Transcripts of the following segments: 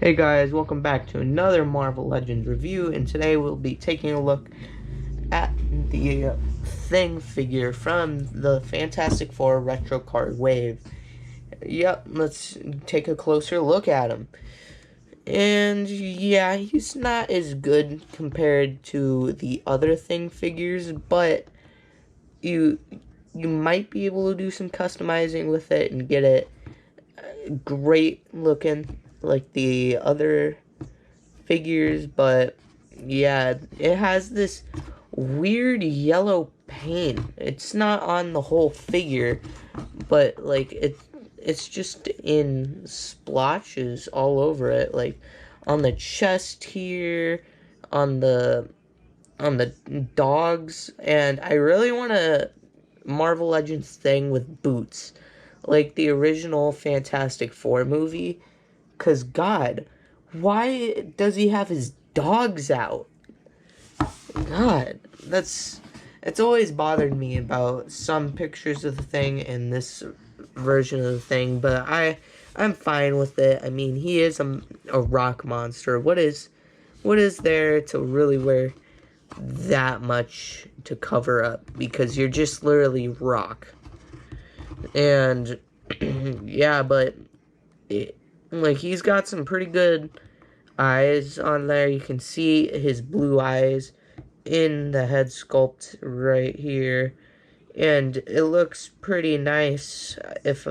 Hey guys, welcome back to another Marvel Legends review, and today we'll be taking a look at the Thing figure from the Fantastic Four Retro Card Wave. Yep, let's take a closer look at him. And yeah, he's not as good compared to the other Thing figures, but you might be able to do some customizing with it and get it great looking like the other figures. But yeah, it has this weird yellow paint. It's not on the whole figure, but like it's just in splotches all over it, like on the chest here, on the dogs. And I really want a Marvel Legends thing with boots, like the original Fantastic Four movie. Cause God, why does he have his dogs out? God, it's always bothered me about some pictures of the Thing and this version of the Thing, but I'm fine with it. I mean, he is a rock monster. What is there to really wear that much to cover up? Because you're just literally rock. And yeah, but like, he's got some pretty good eyes on there. You can see his blue eyes in the head sculpt right here, and it looks pretty nice. If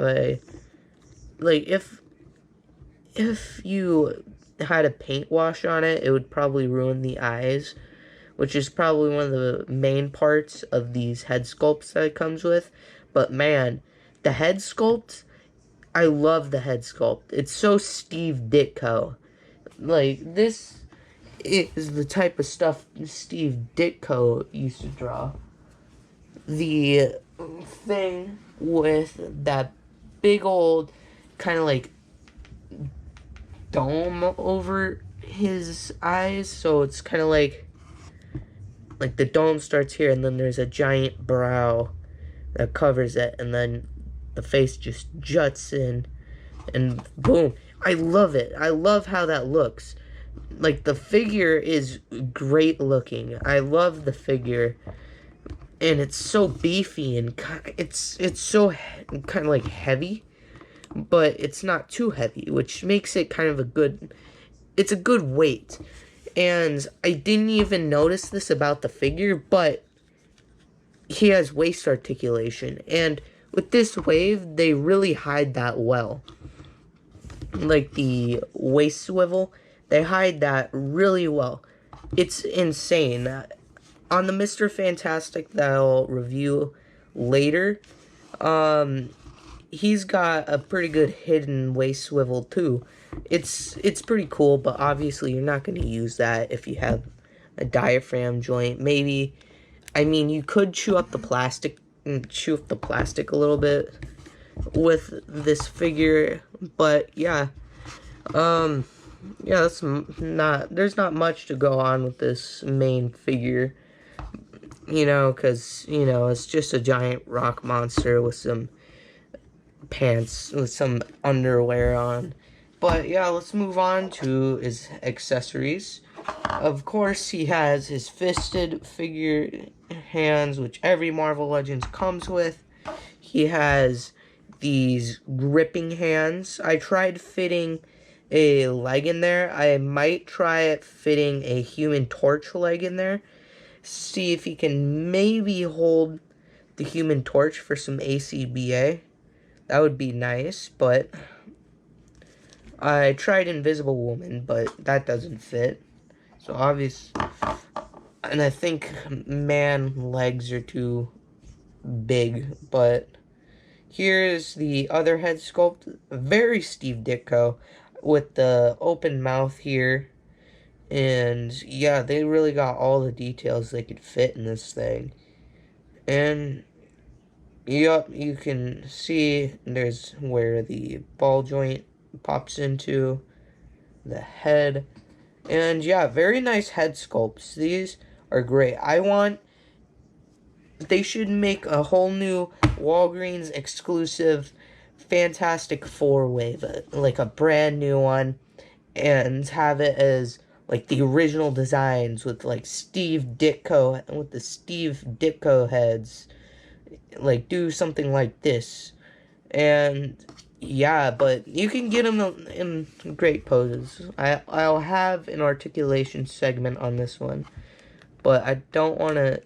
you had a paint wash on it, it would probably ruin the eyes, which is probably one of the main parts of these head sculpts that it comes with. But man, the head sculpt, I love the head sculpt. It's so Steve Ditko. Like, this is the type of stuff Steve Ditko used to draw. The Thing with that big old kind of like dome over his eyes. So it's kind of like the dome starts here, and then there's a giant brow that covers it, and then the face just juts in, and boom. I love it. I love how that looks. Like, the figure is great looking. I love the figure, and it's so beefy, and it's so kind of like heavy, but it's not too heavy, which makes it kind of a good weight. And I didn't even notice this about the figure, but he has waist articulation, and with this wave, they really hide that well. Like the waist swivel, they hide that really well. It's insane. On the Mr. Fantastic that I'll review later, he's got a pretty good hidden waist swivel too. It's pretty cool, but obviously you're not going to use that if you have a diaphragm joint. Maybe, I mean, you could chew up the plastic a little bit with this figure, but yeah, yeah, there's not much to go on with this main figure, because, it's just a giant rock monster with some pants, with some underwear on. But yeah, let's move on to his accessories. Of course, he has his fisted figure hands, which every Marvel Legends comes with. He has these gripping hands. I tried fitting a leg in there. I might try fitting a Human Torch leg in there. See if he can maybe hold the Human Torch for some ACBA. That would be nice, but I tried Invisible Woman, but that doesn't fit. So obvious, and I think man legs are too big, but here's the other head sculpt. Very Steve Ditko with the open mouth here. And yeah, they really got all the details they could fit in this thing. And yup, you can see there's where the ball joint pops into the head. And yeah, very nice head sculpts. These are great. They should make a whole new Walgreens exclusive Fantastic Four wave, like a brand new one. and have it as like the original designs with like with the Steve Ditko heads. Like do something like this. And yeah, but you can get them in great poses. I'll have an articulation segment on this one, but I don't want to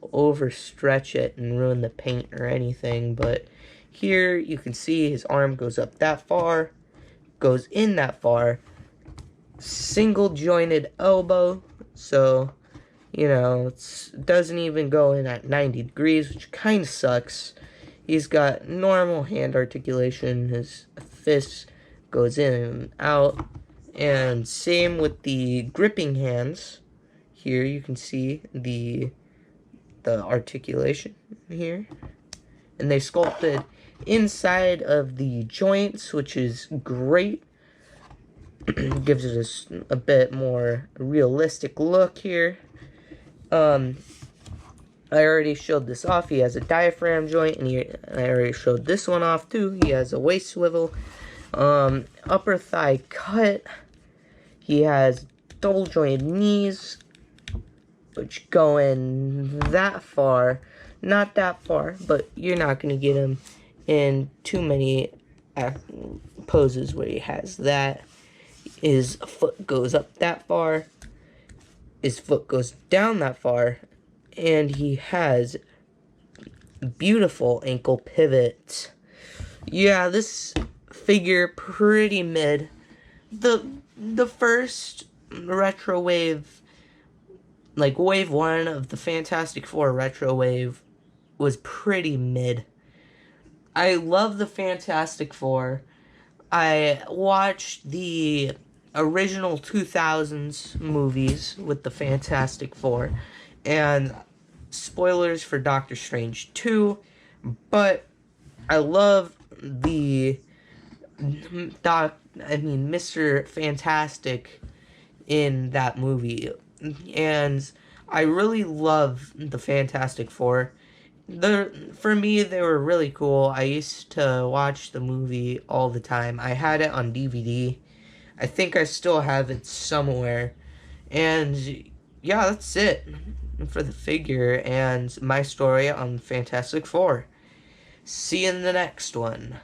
overstretch it and ruin the paint or anything. But here you can see his arm goes up that far, goes in that far, single jointed elbow, so you know it doesn't even go in at 90 degrees, which kind of sucks. He's got normal hand articulation. His fist goes in and out. And same with the gripping hands. Here you can see the articulation here. And they sculpted inside of the joints, which is great. Gives it a bit more realistic look here. I already showed this off. He has a diaphragm joint, and I already showed this one off too. He has a waist swivel. Upper thigh cut. He has double jointed knees, which go in that far. Not that far, but you're not going to get him in too many poses where he has that. His foot goes up that far. His foot goes down that far. And he has beautiful ankle pivots. Yeah, this figure pretty mid. The first retro wave, like wave 1 of the Fantastic Four retro wave, was pretty mid. I love the Fantastic Four. I watched the original 2000s movies with the Fantastic Four, and spoilers for Doctor Strange 2, but I love the Mr. Fantastic in that movie, and I really love the Fantastic Four. For me, they were really cool. I used to watch the movie all the time. I had it on DVD. I think I still have it somewhere. And yeah, that's it for the figure and my story on Fantastic Four. See you in the next one.